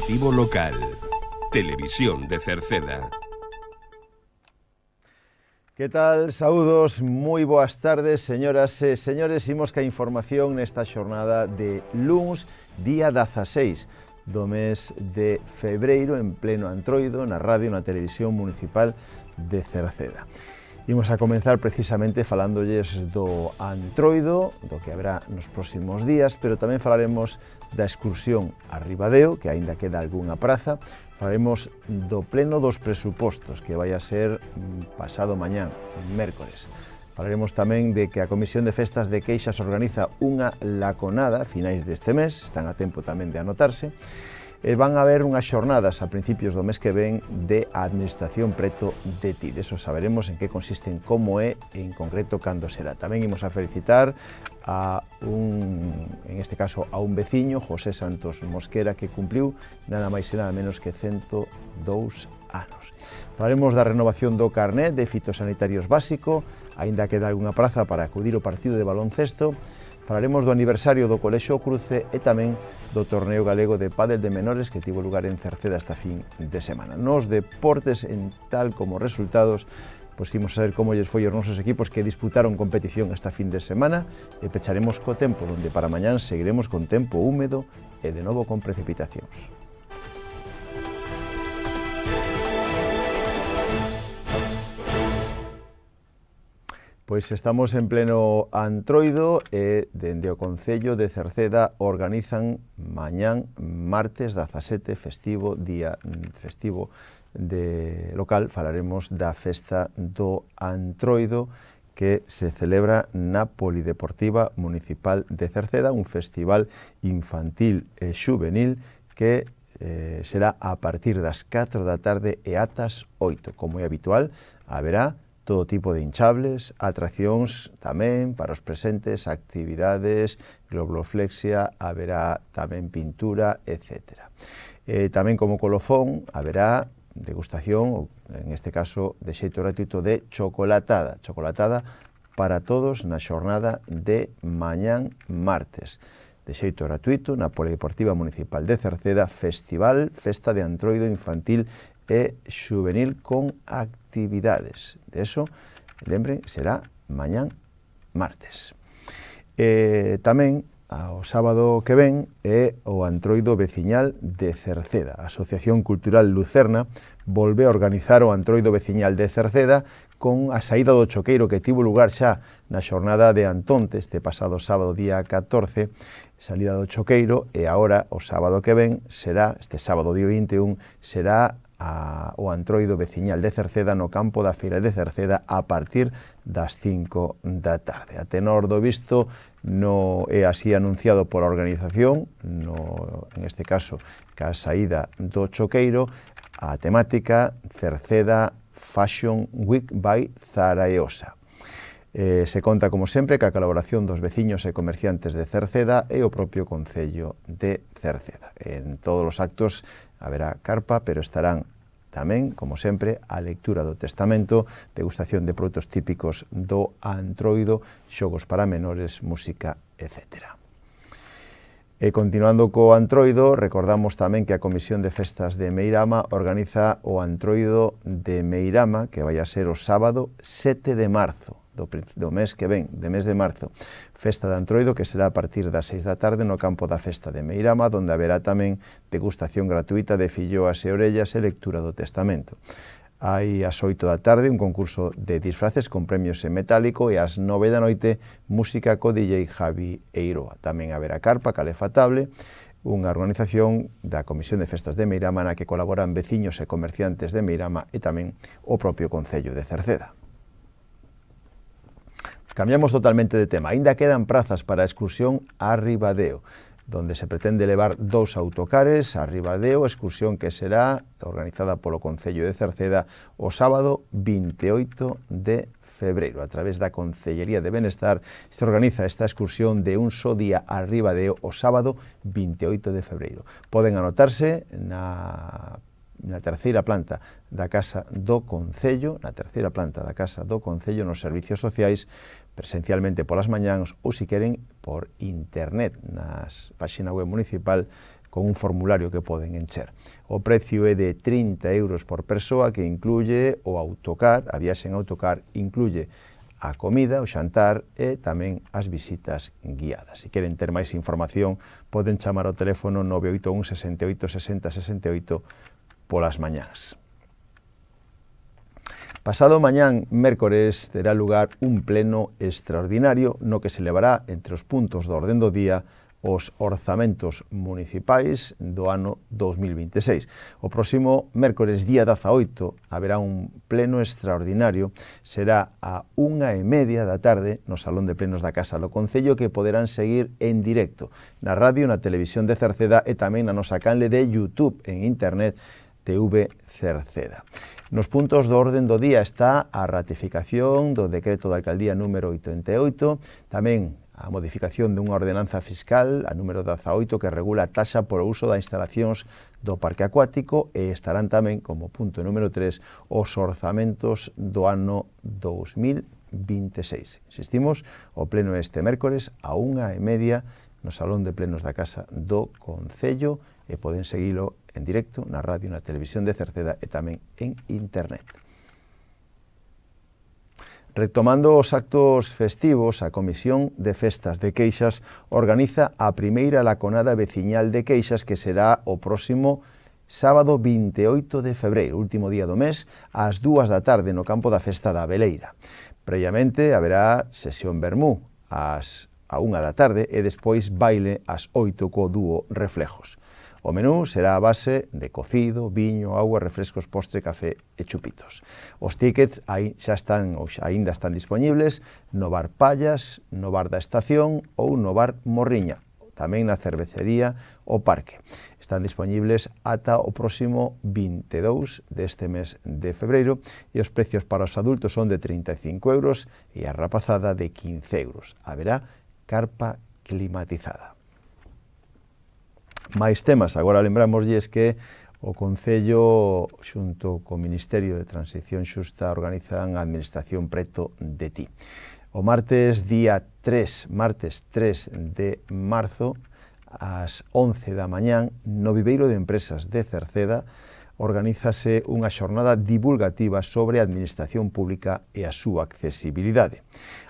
Informativo local. Televisión de Cerceda. Que tal? Saúdos, moi boas tardes, señoras e señores. Imos ca información nesta xornada de luns, día 16 do mes de febreiro, en pleno Antroido, na radio, na televisión municipal de Cerceda. Imos a comenzar precisamente falándolles do Antroido, do que haberá nos próximos días, pero tamén falaremos da excursión a Ribadeo, que aínda queda algunha praza. Falaremos do pleno dos presupostos, que vai a ser pasado mañán, mércores. Falaremos tamén de que a Comisión de Festas de Queixas organiza unha laconada a finais deste mes, están a tempo tamén de anotarse, e van a haber unhas xornadas a principios do mes que ven de Administración preto de ti. De eso saberemos en que consisten, como é e en concreto cando será. Tamén imos a felicitar a en este caso a un veciño, José Santos Mosquera, que cumpliu nada máis e nada menos que 102 anos. Falaremos da renovación do carnet de fitosanitarios básico, aínda queda algunha praza para acudir ao partido de baloncesto. Falaremos do aniversario do Colexio Cruce e tamén do torneo galego de pádel de menores que tivo lugar en Cerceda esta fin de semana. Nos deportes, en tal como resultados, pois imos a ver como lles foi aos nosos equipos que disputaron competición esta fin de semana e pecharemos co tempo, onde para mañán seguiremos con tempo húmedo e de novo con precipitacións. Pois estamos en pleno Antroido e dende o Concello de Cerceda organizan mañán, martes 17, festivo, día festivo de local. Falaremos da festa do Antroido que se celebra na Polideportiva Municipal de Cerceda, un festival infantil e xuvenil que será a partir das 4 da tarde e atas 8. Como é habitual, haberá todo tipo de hinchables, atraccións tamén para os presentes, actividades, globoflexia, haberá tamén pintura, etc. Tamén como colofón haberá degustación, en este caso de xeito gratuito, de chocolatada para todos na xornada de mañán martes. De xeito gratuito na Polideportiva Municipal de Cerceda, festival, festa de Antroido infantil e xuvenil con actividades. De eso, lembren, será mañán martes. Tamén, o sábado que ven, é o Antroido Veciñal de Cerceda. A Asociación Cultural Lucerna volve a organizar o Antroido Veciñal de Cerceda con a saída do choqueiro que tivo lugar xa na xornada de Antonte, este pasado sábado, día 14, salida do choqueiro, e agora, o sábado que ven, será, este sábado, día 21, será o Antroido Veciñal de Cerceda no campo da Feira de Cerceda a partir das 5 da tarde. A tenor do visto, no é así anunciado pola organización, en este caso, ca saída do choqueiro, a temática Cerceda Fashion Week by Zaraeosa. Se conta, como sempre, ca colaboración dos veciños e comerciantes de Cerceda e o propio Concello de Cerceda. En todos os actos haberá carpa, pero estarán tamén, como sempre, a lectura do testamento, degustación de produtos típicos do Antroido, xogos para menores, música, etc. E continuando co Antroido, recordamos tamén que a Comisión de Festas de Meirama organiza o Antroido de Meirama, que vai a ser o sábado 7 de marzo, do mes que ven, de mes de marzo. Festa de Antroido que será a partir das 6 da tarde no campo da Festa de Meirama, onde haberá tamén degustación gratuita de filloas e orellas e lectura do testamento. Hai ás 8 da tarde un concurso de disfraces con premios en metálico e ás 9 da noite música co DJ Javi Eiroa. Tamén haberá carpa calefatable, unha organización da Comisión de Festas de Meirama na que colaboran veciños e comerciantes de Meirama e tamén o propio Concello de Cerceda. Cambiamos totalmente de tema. Aínda quedan prazas para a excursión a Ribadeo, donde se pretende levar 2 autocares a Ribadeo, excursión que será organizada polo Concello de Cerceda o sábado 28 de febreiro. A través da Concellería de Benestar se organiza esta excursión de un só día a Ribadeo o sábado 28 de febreiro. Poden anotarse na terceira planta da Casa do Concello, nos servicios sociais, presencialmente polas mañáns ou, se queren, por internet, nas páxina web municipal con un formulario que poden encher. O precio é de 30 euros por persoa, que incluye o autocar, a viaxe en autocar incluye a comida, o xantar e tamén as visitas guiadas. Se queren ter máis información, poden chamar ao teléfono 981 68 60 68 polas mañás. Pasado mañán, mércores, terá lugar un pleno extraordinario no que se levará entre os puntos do orden do día os orzamentos municipais do ano 2026. O próximo mércores, día 18, haberá un pleno extraordinario, será a 1:30 da tarde no Salón de Plenos da Casa do Concello, que poderán seguir en directo na radio, na televisión de Cerceda e tamén na nosa canle de YouTube en internet TV Cerceda. Nos puntos do orden do día está a ratificación do decreto da alcaldía número 88, tamén a modificación dunha ordenanza fiscal, a número 18, que regula a taxa por o uso das instalacións do parque acuático, e estarán tamén, como punto número 3, os orzamentos do ano 2026. Insistimos, o pleno este mércores a 1:30 no Salón de Plenos da Casa do Concello, e poden seguilo en directo na radio, na televisión de Cerceda e tamén en internet. Retomando os actos festivos, a Comisión de Festas de Queixas organiza a primeira laconada veciñal de Queixas, que será o próximo sábado 28 de febreiro, último día do mes, ás 2 da tarde no campo da Festa da Veleira. Previamente haberá sesión vermú a 1 da tarde e despois baile ás 8 co dúo Reflejos. O menú será a base de cocido, viño, agua, refrescos, postre, café e chupitos. Os tíckets aínda están disponibles no bar Pallas, no bar da Estación ou no bar Morriña, tamén na cervecería O Parque. Están disponibles ata o próximo 22 deste mes de febreiro e os precios para os adultos son de 35 euros e a rapazada de 15 euros. Haberá carpa climatizada. Máis temas, agora lembramoslles que o Concello xunto co Ministerio de Transición Xusta organizan a Administración Preto de Ti. O martes 3 de marzo, ás 11 da mañán, no Viveiro de Empresas de Cerceda, organízase unha xornada divulgativa sobre a administración pública e a súa accesibilidade.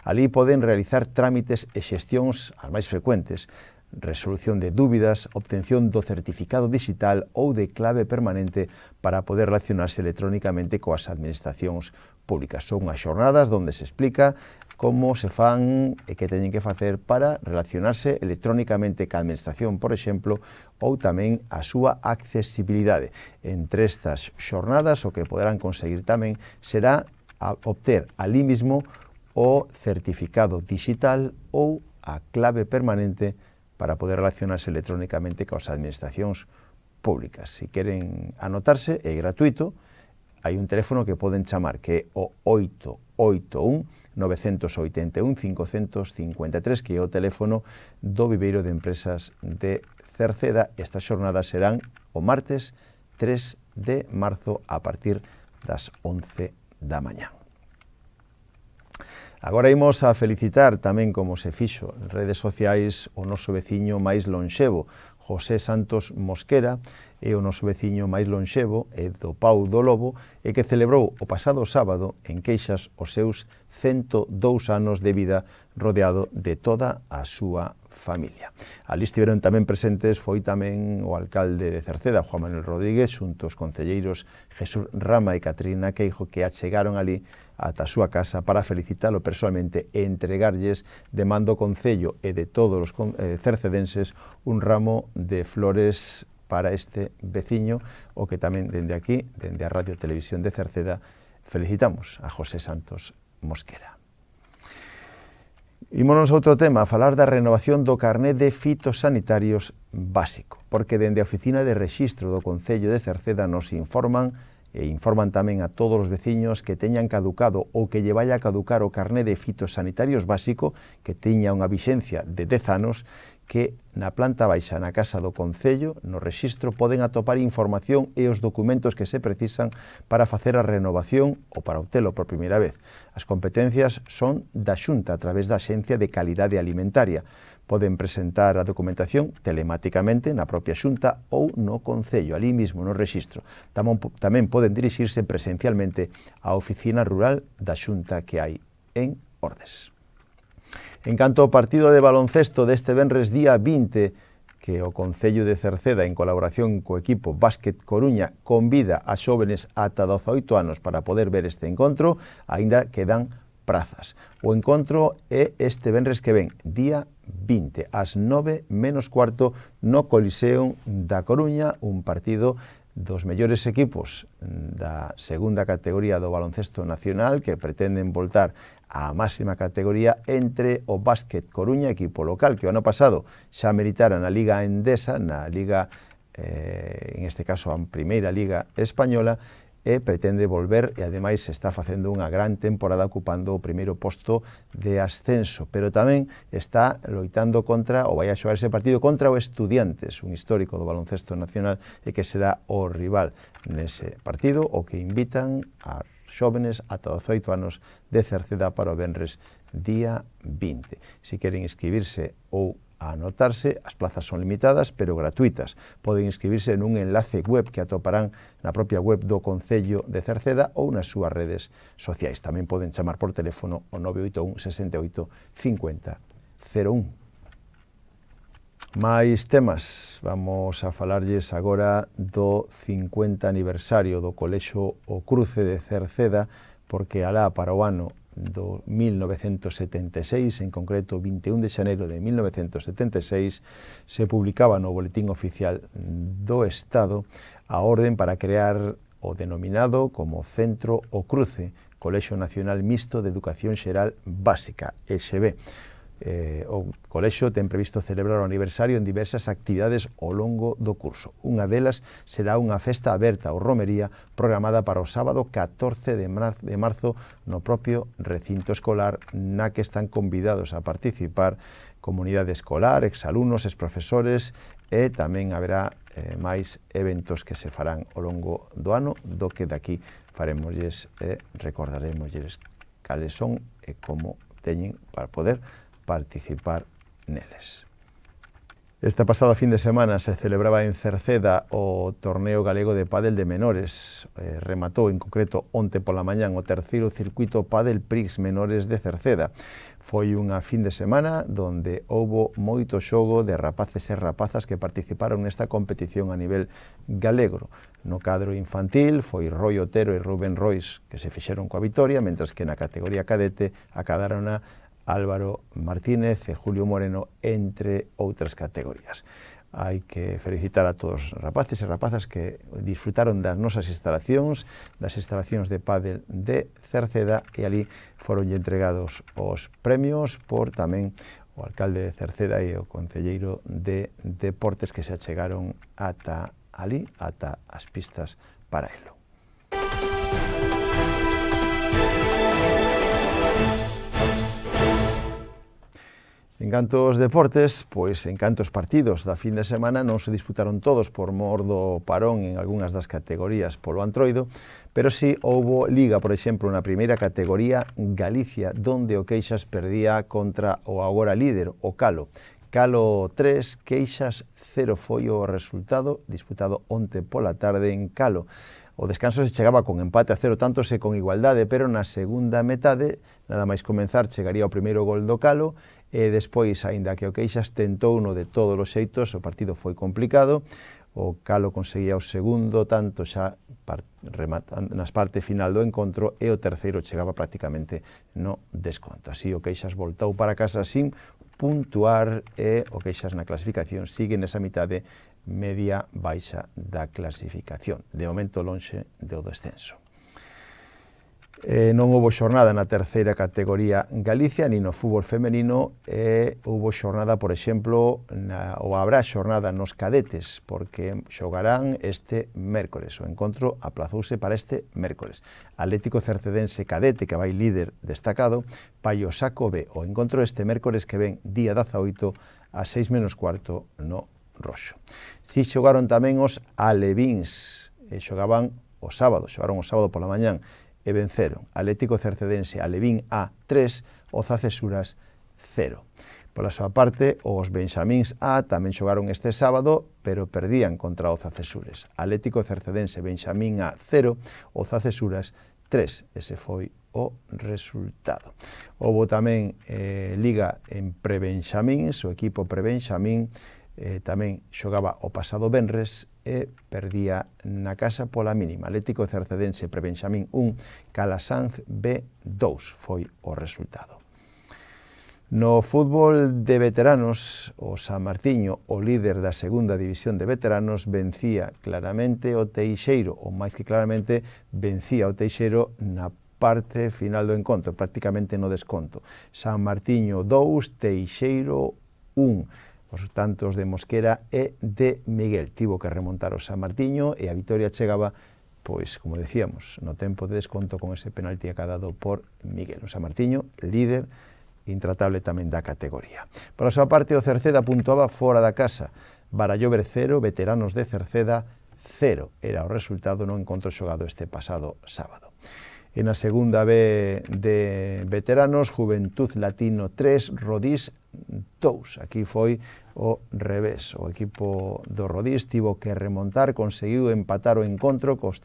Alí poden realizar trámites e xestións as máis frecuentes, resolución de dúbidas, obtención do certificado digital ou de clave permanente para poder relacionarse electrónicamente coas administracións públicas. Son unhas xornadas onde se explica como se fan e que teñen que facer para relacionarse electrónicamente ca administración, por exemplo, ou tamén a súa accesibilidade. Entre estas xornadas, o que poderán conseguir tamén será obter alí mismo o certificado digital ou a clave permanente para poder relacionarse electrónicamente coas administracións públicas. Se queren anotarse, é gratuito, hai un teléfono que poden chamar, que é o 881 981 553, que é o teléfono do Viveiro de Empresas de Cerceda. Estas xornadas serán o martes 3 de marzo a partir das 11 da mañá. Agora imos a felicitar tamén, como se fixo en redes sociais, o noso veciño máis lonxevo, José Santos Mosquera, é o noso veciño máis lonxevo, é do Pau do Lobo, e que celebrou o pasado sábado en Queixas os seus 102 anos de vida, rodeado de toda a súa familia. Ali estiveron tamén presentes, foi tamén o alcalde de Cerceda, Juan Manuel Rodríguez, xunto aos concelleiros Jesús Rama e Catrina Queijo, que achegaron ali ata a súa casa para felicitalo persoalmente e entregarlles de man do Concello e de todos os cercedenses un ramo de flores para este veciño, o que tamén dende aquí, dende a Radio Televisión de Cerceda, felicitamos a José Santos Mosquera. Ímonos a outro tema, a falar da renovación do carné de fitosanitarios básico, porque dende a Oficina de Rexistro do Concello de Cerceda nos informan e informan tamén a todos os veciños que teñan caducado ou que lle vai a caducar o carné de fitosanitarios básico, que teña unha vixencia de 10 anos, que na planta baixa na Casa do Concello, no rexistro, poden atopar información e os documentos que se precisan para facer a renovación ou para obtelo por primeira vez. As competencias son da Xunta a través da Axencia de Calidade Alimentaria. Poden presentar a documentación telematicamente na propia Xunta ou no Concello, ali mismo no rexistro. Tamén poden dirixirse presencialmente á oficina rural da Xunta que hai en Ordes. En canto ao partido de baloncesto deste venres día 20, que o Concello de Cerceda, en colaboración co equipo Básquet Coruña, convida a xóvenes ata 18 anos para poder ver este encontro, aínda quedan prazas. O encontro é este venres que ven, día 20, ás 9 menos cuarto, no Coliseum da Coruña, un partido dos mellores equipos da segunda categoría do baloncesto nacional que pretenden voltar á máxima categoría entre o Básquet Coruña, equipo local que o ano pasado xa meritara na Liga Endesa, na Liga, en este caso a primeira Liga Española, e pretende volver e ademais está facendo unha gran temporada ocupando o primeiro posto de ascenso, pero tamén está loitando contra, ou vai a xogar ese partido contra o Estudiantes, un histórico do baloncesto nacional e que será o rival nese partido, o que invitan a xóvenes ata 18 anos de Cerceda para o venres día 20. Si queren inscribirse ou a anotarse, as plazas son limitadas, pero gratuitas. Poden inscribirse nun enlace web que atoparán na propia web do Concello de Cerceda ou nas súas redes sociais. Tamén poden chamar por teléfono o 981 68 50 01. Mais temas, vamos a falarlles agora do 50 aniversario do Colexio O Cruce de Cerceda, porque alá para o ano do 1976, en concreto 21 de xaneiro de 1976, se publicaba no Boletín Oficial do Estado a orden para crear o denominado como Centro O Cruce, Colexio Nacional Mixto de Educación Xeral Básica, EXB. O colexio ten previsto celebrar o aniversario en diversas actividades ao longo do curso. Unha delas será unha festa aberta ou romería programada para o sábado 14 de marzo no propio recinto escolar, na que están convidados a participar comunidade escolar, exalumnos, exprofesores, e tamén haberá máis eventos que se farán ao longo do ano, do que daqui faremosles e recordaremosles cales son e como teñen para poder participar neles. Esta pasada fin de semana se celebraba en Cerceda o torneo galego de pádel de menores. Rematou en concreto onte pola mañán o terceiro circuito Pádel Prix Menores de Cerceda. Foi unha fin de semana donde houbo moito xogo de rapaces e rapazas que participaron nesta competición a nivel galego. No cadro infantil foi Roi Otero e Rubén Rois que se fixeron coa vitoria, mentras que na categoría cadete acadaron a Álvaro Martínez e Julio Moreno, entre outras categorías. Hai que felicitar a todos os rapaces e rapazas que disfrutaron das nosas instalacións, das instalacións de pádel de Cerceda, e ali foron entregados os premios por tamén o alcalde de Cerceda e o concelleiro de Deportes que se achegaron ata ali, ata as pistas para elo. En canto aos deportes, pois en canto aos partidos da fin de semana non se disputaron todos por mor do parón en algunhas das categorías polo Antroido, pero si houbo liga, por exemplo, na primeira categoría Galicia, donde o Queixas perdía contra o agora líder, o Calo. Calo 3, Queixas 0 foi o resultado, disputado onte pola tarde en Calo. O descanso se chegaba con empate a 0 tantos e con igualdade, pero na segunda metade, nada máis comenzar, chegaría o primeiro gol do Calo, e despois, aínda que o Queixas tentou uno de todos os xeitos, o partido foi complicado, o Calo conseguía o segundo tanto xa nas parte final do encontro, e o terceiro chegaba prácticamente no desconto. Así o Queixas voltou para casa sin puntuar, e o Queixas na clasificación sigue nesa mitade media baixa da clasificación, de momento lonxe do descenso. Non houbo xornada na terceira categoría Galicia, ni no fútbol femenino, e houbo xornada, por exemplo, ou habrá xornada nos cadetes, porque xogarán este mércores. O encontro aplazouse para este mércores. Atlético Cercedense Cadete, que vai líder destacado, vai o Saco B. O encontro este mércores que ven día 18 a 6 menos cuarto no Roxo. Si xogaron tamén os alevíns, e xogaron o sábado pola mañán, e venceron Atlético Cercedense Alevín A 3, Oza Cesuras 0. Pola súa parte, os Benxamíns A tamén xogaron este sábado, pero perdían contra o Zacesures. Atlético Cercedense, Benxamín A 0, o Zacesures 3. Ese foi o resultado. Houbo tamén liga en Prebenxamíns, o equipo Prebenxamín tamén xogaba o pasado venres e perdía na casa pola mínima. Atlético Cercedense Prebenxamín 1, Calasanz B 2 foi o resultado. No fútbol de veteranos, o San Martiño, o líder da segunda división de veteranos, vencía claramente o Teixeiro, ou máis que claramente vencía o Teixeiro na parte final do encontro, prácticamente no desconto. San Martiño 2, Teixeiro 1. Os tantos de Mosquera e de Miguel. Tivo que remontar o San Martiño e a vitoria chegaba, pois, como decíamos, no tempo de desconto con ese penalti acadado por Miguel. O San Martiño, líder, intratable tamén da categoría. Por a súa parte, o Cerceda puntuaba fora da casa. Barallover 0, veteranos de Cerceda 0. Era o resultado no encontro xogado este pasado sábado. En a segunda B de veteranos, Juventud Latino 3, Rodís 2. Aquí foi o revés. O equipo do Rodís tivo que remontar, conseguiu empatar o encontro os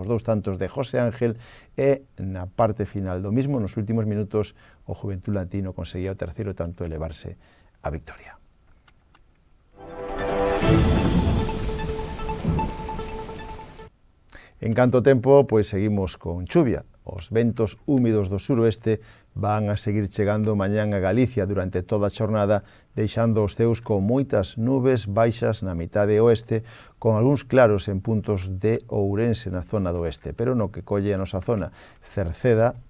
dous tantos de José Ángel e na parte final do mismo, nos últimos minutos, o Juventud Latino conseguía o terceiro tanto elevarse a victoria. En canto tempo, pois seguimos con chuvia. Os ventos húmidos do suroeste van a seguir chegando mañán a Galicia durante toda a xornada, deixando os ceus con moitas nubes baixas na mitade oeste, con algúns claros en puntos de Ourense na zona do oeste, pero no que colle a nosa zona Cerceda,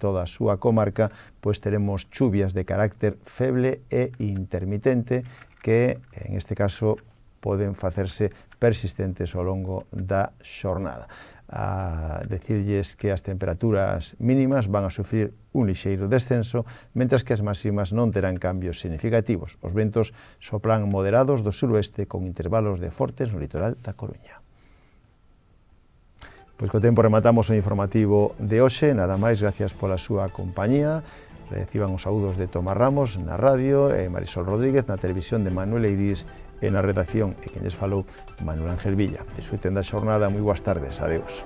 toda a súa comarca, pois teremos chuvias de carácter feble e intermitente que, en este caso, poden facerse persistentes ao longo da xornada. A decirlles que as temperaturas mínimas van a sufrir un lixeiro descenso, mentras que as máximas non terán cambios significativos. Os ventos soplan moderados do suroeste con intervalos de fortes no litoral da Coruña. Pois co tempo rematamos o informativo de hoxe. Nada máis, gracias pola súa compañía. Reciban os saúdos de Tomás Ramos na radio e Marisol Rodríguez na televisión de Manuel Eiris e na redacción, e quen lles falou, Manuel Ángel Villa. Disfruten da xornada, moi boas tardes, adeus.